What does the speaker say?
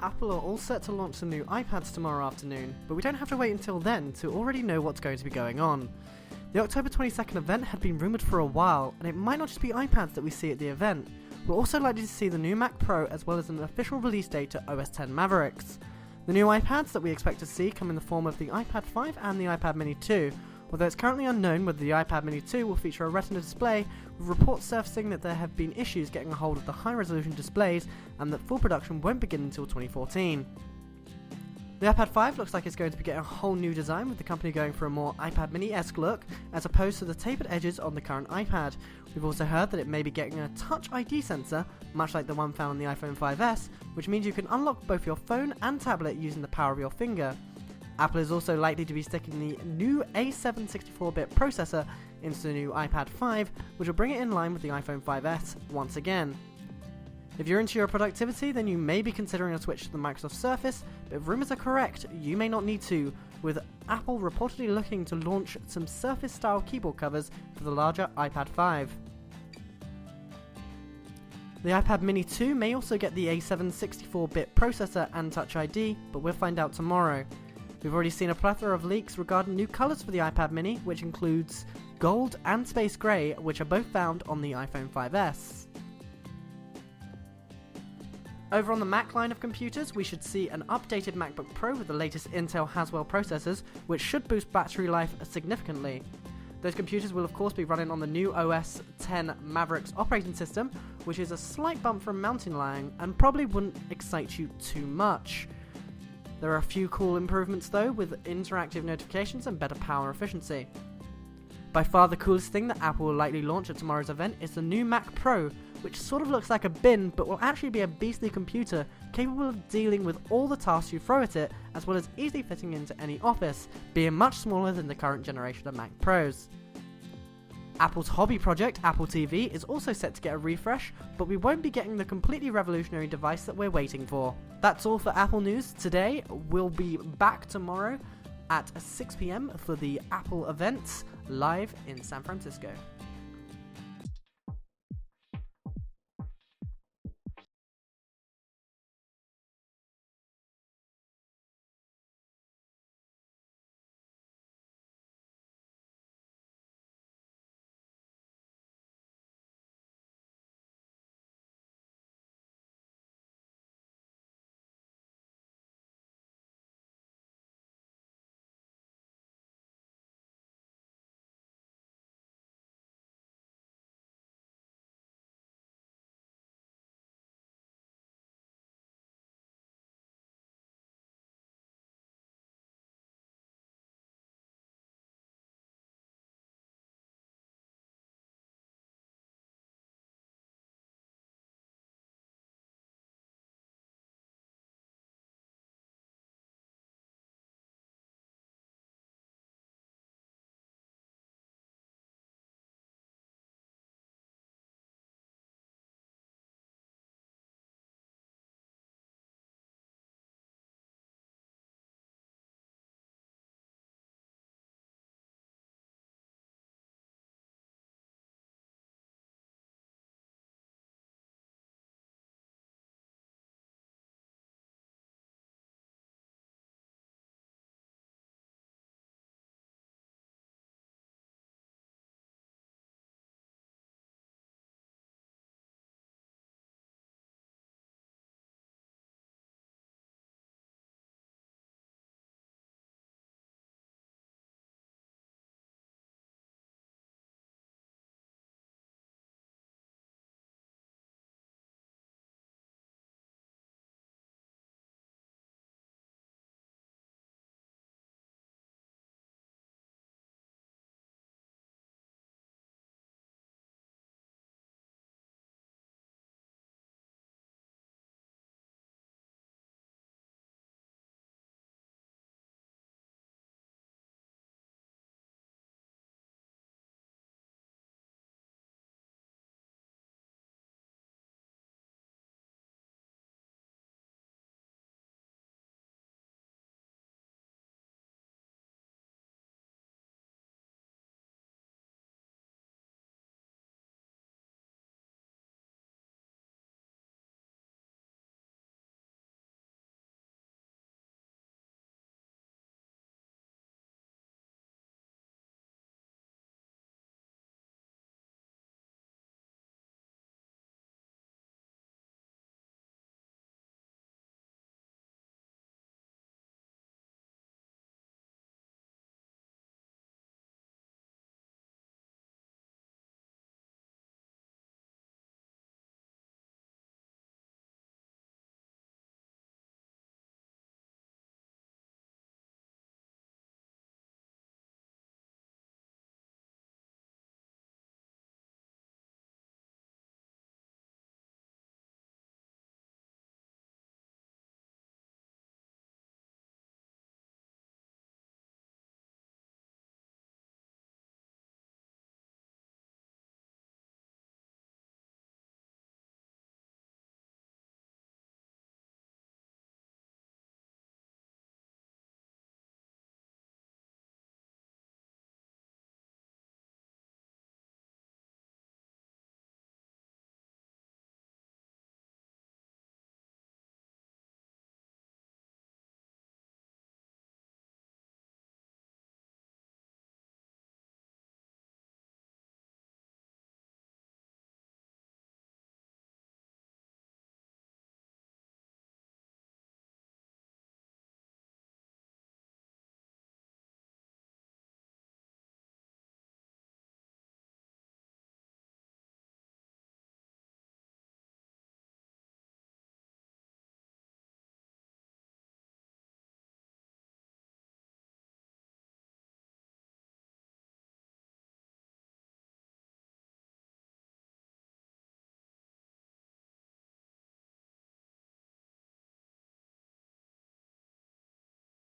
Apple are all set to launch some new iPads tomorrow afternoon, but we don't have to wait until then to already know what's going to be going on. The October 22nd event had been rumoured for a while, and it might not just be iPads that we see at the event. We're also likely to see the new Mac Pro as well as an official release date to OS X Mavericks. The new iPads that we expect to see come in the form of the iPad 5 and the iPad Mini 2, although it's currently unknown whether the iPad Mini 2 will feature a Retina display, with reports surfacing that there have been issues getting a hold of the high-resolution displays and that full production won't begin until 2014. The iPad 5 looks like it's going to be getting a whole new design, with the company going for a more iPad Mini-esque look as opposed to the tapered edges on the current iPad. We've also heard that it may be getting a Touch ID sensor, much like the one found on the iPhone 5S, which means you can unlock both your phone and tablet using the power of your finger. Apple is also likely to be sticking the new A7 64-bit processor into the new iPad 5, which will bring it in line with the iPhone 5S once again. If you're into your productivity, then you may be considering a switch to the Microsoft Surface, but if rumours are correct, you may not need to, with Apple reportedly looking to launch some Surface-style keyboard covers for the larger iPad 5. The iPad Mini 2 may also get the A7 64-bit processor and Touch ID, but we'll find out tomorrow. We've already seen a plethora of leaks regarding new colours for the iPad Mini, which includes gold and space grey, which are both found on the iPhone 5S. Over on the Mac line of computers, we should see an updated MacBook Pro with the latest Intel Haswell processors, which should boost battery life significantly. Those computers will of course be running on the new OS X Mavericks operating system, which is a slight bump from Mountain Lion and probably wouldn't excite you too much. There are a few cool improvements though, with interactive notifications and better power efficiency. By far the coolest thing that Apple will likely launch at tomorrow's event is the new Mac Pro, which sort of looks like a bin but will actually be a beastly computer capable of dealing with all the tasks you throw at it, as well as easily fitting into any office, being much smaller than the current generation of Mac Pros. Apple's hobby project, Apple TV, is also set to get a refresh, but we won't be getting the completely revolutionary device that we're waiting for. That's all for Apple News today. We'll be back tomorrow at 6 PM for the Apple events live in San Francisco.